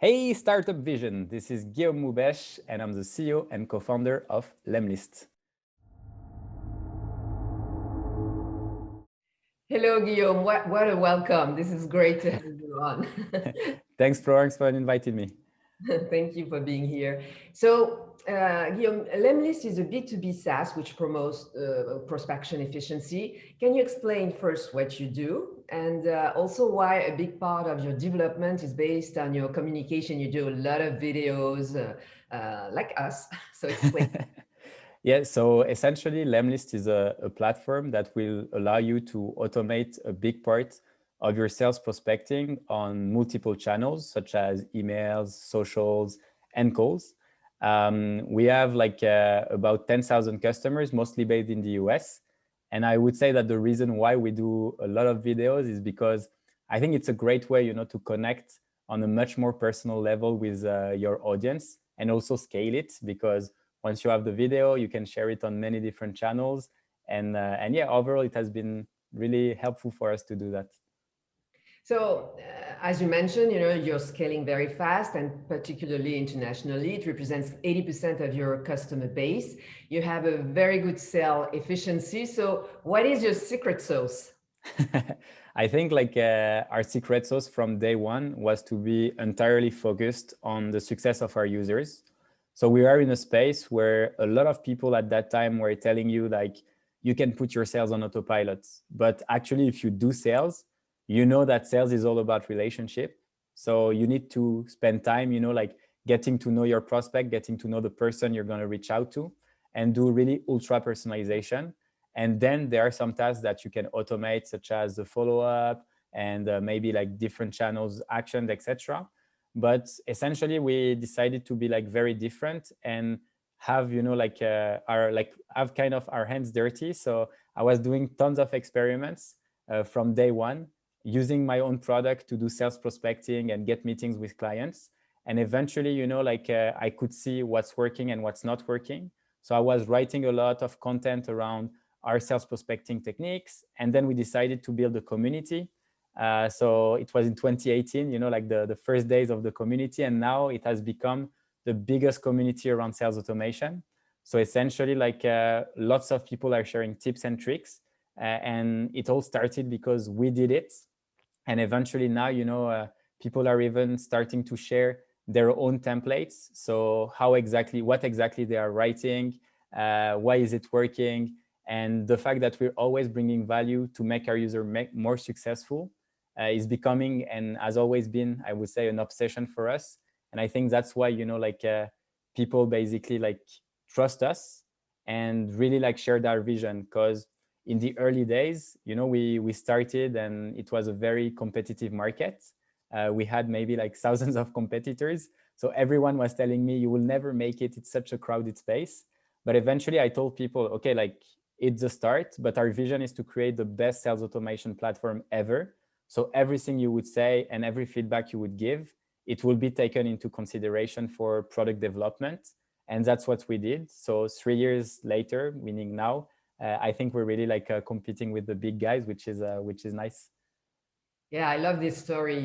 Hey, Startup Vision. This is Guillaume Moubèche, and I'm the CEO and co-founder of Lemlist. Hello, Guillaume. What a welcome. This is great to have you on. Thanks, Florence, for inviting me. Thank you for being here. So, Guillaume, Lemlist is a B2B SaaS which promotes prospection efficiency. Can you explain first what you do and also why a big part of your development is based on your communication? You do a lot of videos like us. So explain. Yeah, so essentially, Lemlist is a platform that will allow you to automate a big part of your sales prospecting on multiple channels, such as emails, socials, and calls. We have about 10,000 customers, mostly based in the US. And I would say that the reason why we do a lot of videos is because I think it's a great way, to connect on a much more personal level with your audience and also scale it, because once you have the video, you can share it on many different channels. And yeah, overall, it has been really helpful for us to do that. So, as you mentioned, you're scaling very fast and particularly internationally. It represents 80% of your customer base. You have a very good sale efficiency. So, what is your secret sauce? I think our secret sauce from day one was to be entirely focused on the success of our users. So we are in a space where a lot of people at that time were telling you you can put your sales on autopilot. But actually, if you do sales, you know that sales is all about relationship. So you need to spend time, getting to know your prospect, getting to know the person you're going to reach out to, and do really ultra personalization. And then there are some tasks that you can automate, such as the follow-up and maybe different channels, actions, etc. But essentially, we decided to be very different and have have kind of our hands dirty. So I was doing tons of experiments from day one, using my own product to do sales prospecting and get meetings with clients. And eventually, I could see what's working and what's not working. So I was writing a lot of content around our sales prospecting techniques. And then we decided to build a community. So it was in 2018, the first days of the community. And now it has become the biggest community around sales automation. So essentially, lots of people are sharing tips and tricks. And it all started because we did it. And eventually now, people are even starting to share their own templates. So what exactly they are writing, why is it working? And the fact that we're always bringing value to make our user more successful is becoming, and has always been, I would say, an obsession for us. And I think that's why, people basically trust us and really share our vision. Because in the early days, we started and it was a very competitive market. We had maybe thousands of competitors. So everyone was telling me, you will never make it. It's such a crowded space. But eventually I told people, okay, it's a start, but our vision is to create the best sales automation platform ever. So everything you would say and every feedback you would give, it will be taken into consideration for product development. And that's what we did. So 3 years later, meaning now, I think we're really competing with the big guys, which is nice. Yeah, I love this story,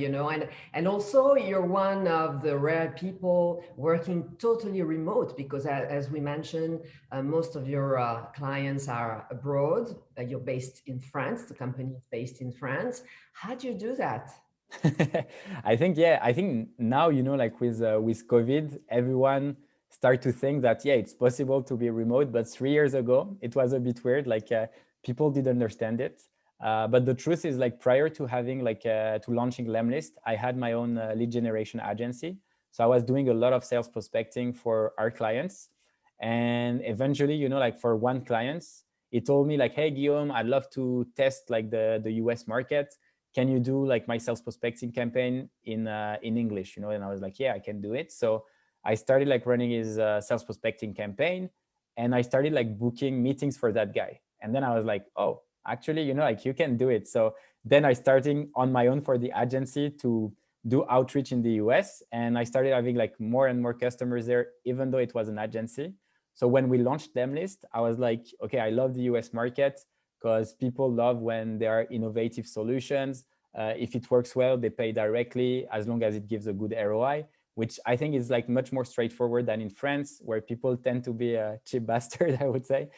and also you're one of the rare people working totally remote because, as we mentioned, most of your clients are abroad. You're based in France. The company is based in France. How do you do that? I think now, with COVID, everyone start to think that, yeah, it's possible to be remote. But 3 years ago, it was a bit weird. People didn't understand it. But the truth is, prior to having to launching Lemlist, I had my own lead generation agency. So I was doing a lot of sales prospecting for our clients. And eventually, for one client, he told me hey, Guillaume, I'd love to test the US market. Can you do my sales prospecting campaign in English? And I was like, yeah, I can do it. So I started running his sales prospecting campaign, and I started booking meetings for that guy. And then I was like, oh, actually, you can do it. So then I started on my own for the agency to do outreach in the US. And I started having more and more customers there, even though it was an agency. So when we launched Lemlist, I was like, okay, I love the US market because people love when there are innovative solutions. If it works well, they pay directly as long as it gives a good ROI. which I think is like much more straightforward than in France, where people tend to be a cheap bastard, I would say.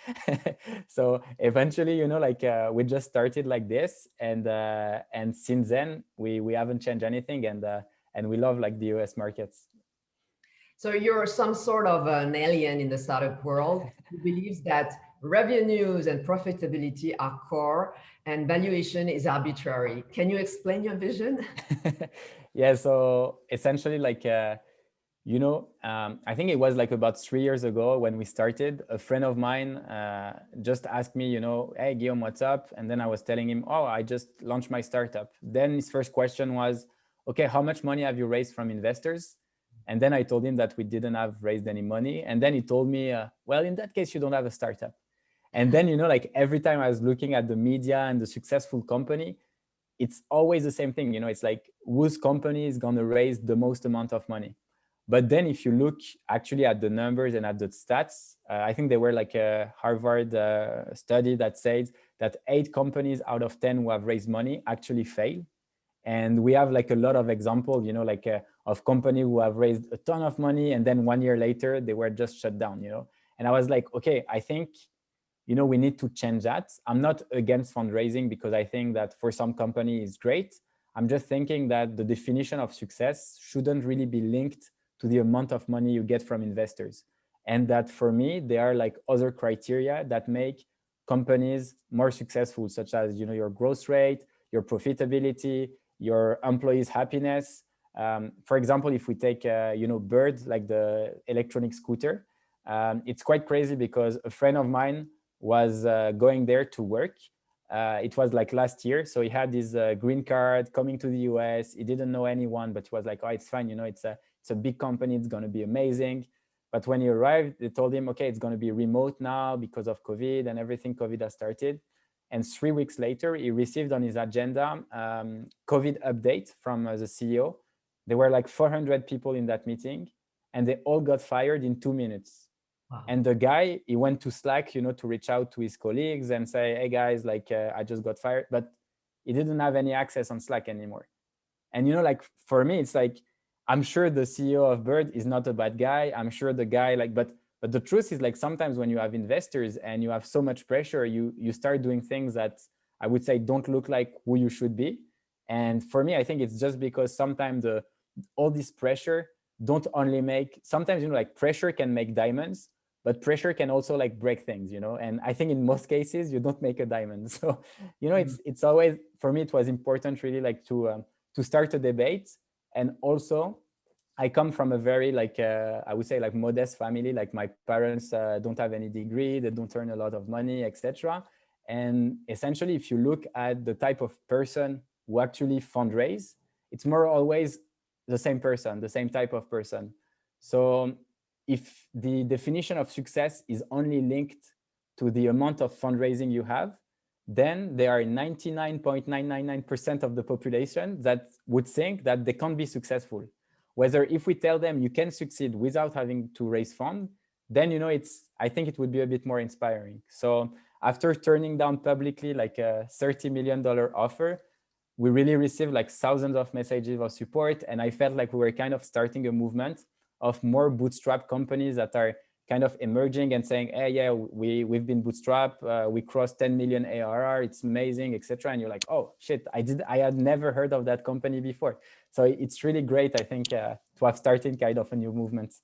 So eventually, like we just started like this, and since then we haven't changed anything, and we love like the US markets. So you're some sort of an alien in the startup world who believes that revenues and profitability are core and valuation is arbitrary. Can you explain your vision? Yeah, so essentially like I think it was like about 3 years ago when we started, a friend of mine just asked me, hey, Guillaume, what's up? And then I was telling him, oh, I just launched my startup. Then his first question was, okay, how much money have you raised from investors? And then I told him that we didn't have raised any money. And then he told me, well, in that case, you don't have a startup. And then, like every time I was looking at the media and the successful company, it's always the same thing. It's like whose company is going to raise the most amount of money. But then if you look actually at the numbers and at the stats, I think there were like a Harvard study that says that 8 companies out of 10 who have raised money actually fail. And we have like a lot of examples, like of companies who have raised a ton of money and then 1 year later they were just shut down. And I was like, okay, I think we need to change that. I'm not against fundraising because I think that for some company is great. I'm just thinking that the definition of success shouldn't really be linked to the amount of money you get from investors. And that for me, there are like other criteria that make companies more successful, such as, your growth rate, your profitability, your employees' happiness. For example, if we take, Bird, like the electronic scooter, it's quite crazy because a friend of mine was going there to work. It was like last year. So he had his green card coming to the US. He didn't know anyone, but he was like, oh, it's fine. It's a big company. It's going to be amazing. But when he arrived, they told him, okay, it's going to be remote now because of COVID and everything. COVID has started. And 3 weeks later, he received on his agenda COVID update from the CEO. There were like 400 people in that meeting, and they all got fired in 2 minutes. Wow. And the guy, he went to Slack, to reach out to his colleagues and say, hey guys, like I just got fired, but he didn't have any access on Slack anymore. And, like for me, it's like, I'm sure the CEO of Bird is not a bad guy. I'm sure the guy but the truth is like sometimes when you have investors and you have so much pressure, you start doing things that I would say don't look like who you should be. And for me, I think it's just because sometimes all this pressure don't only make, sometimes, like pressure can make diamonds, but pressure can also like break things, and I think in most cases you don't make a diamond. So, it's always, for me, it was important really like to start a debate. And also I come from a very like I would say like modest family. Like my parents don't have any degree, they don't earn a lot of money, etc. And essentially, if you look at the type of person who actually fundraise, it's more always the same person, the same type of person. So if the definition of success is only linked to the amount of fundraising you have, then there are 99.999% of the population that would think that they can't be successful. Whether if we tell them you can succeed without having to raise funds, then I think it would be a bit more inspiring. So after turning down publicly like a $30 million offer, we really received like thousands of messages of support. And I felt like we were kind of starting a movement of more bootstrap companies that are kind of emerging and saying, hey, yeah, we've been bootstrap, we crossed 10 million ARR, it's amazing, etc. And you're like, oh shit, I had never heard of that company before. So it's really great, I think, to have started kind of a new movement.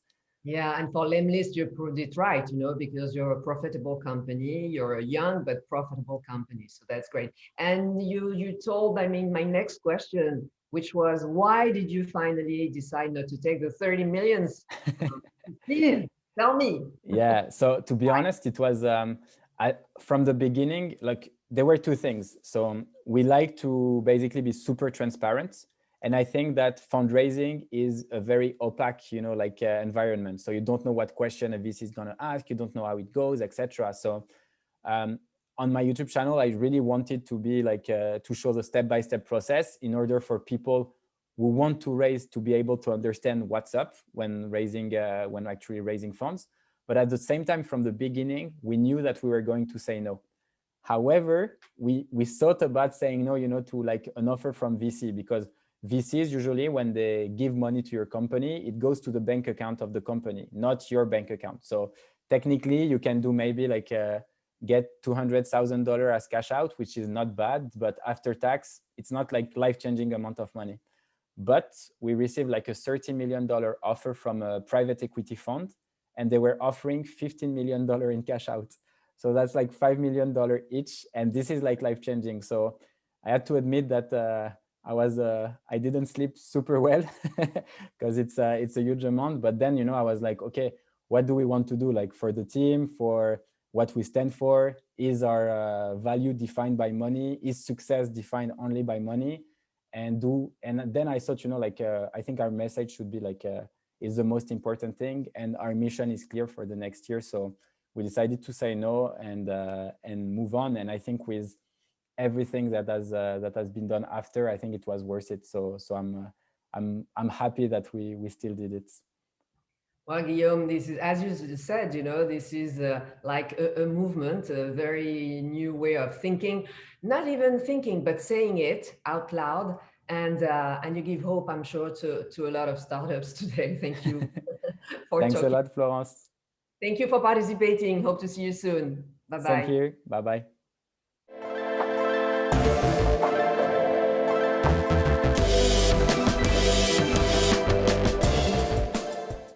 Yeah, and for Lemlist, you proved it right, because you're a profitable company, you're a young but profitable company. So that's great. And you told, my next question, which was, why did you finally decide not to take the 30 millions? Please tell me. Yeah, so to be honest, it was from the beginning, like there were two things. So we like to basically be super transparent. And I think that fundraising is a very opaque, environment. So you don't know what question a VC is going to ask. You don't know how it goes, etc. So on my YouTube channel, I really wanted to be like to show the step-by-step process in order for people who want to raise to be able to understand what's up when actually raising funds. But at the same time, from the beginning, we knew that we were going to say no. However, we thought about saying no, to like an offer from VC, because VCs usually, when they give money to your company, it goes to the bank account of the company, not your bank account. So technically, you can do maybe like get $200,000 as cash out, which is not bad, but after tax, it's not like life-changing amount of money. But we received like a $30 million offer from a private equity fund, and they were offering $15 million in cash out. So that's like $5 million each, and this is like life-changing. So I had to admit that I didn't sleep super well because it's a huge amount. But then, you know, I was like, okay, what do we want to do, like for the team, for what we stand for? Is our value defined by money? Is success defined only by money? And then I thought, you know, like I think our message should be like is the most important thing, and our mission is clear for the next year. So we decided to say no and move on. And I think with everything that has been done after, I think it was worth it. So I'm happy that we still did it. Well, Guillaume, this is, as you said, you know, this is like a movement, a very new way of thinking, not even thinking, but saying it out loud. And you give hope, I'm sure, to a lot of startups today. Thank you for Thanks a talking. lot, Florence. Thank you for participating. Hope to see you soon. Same Bye-bye. here. Bye bye.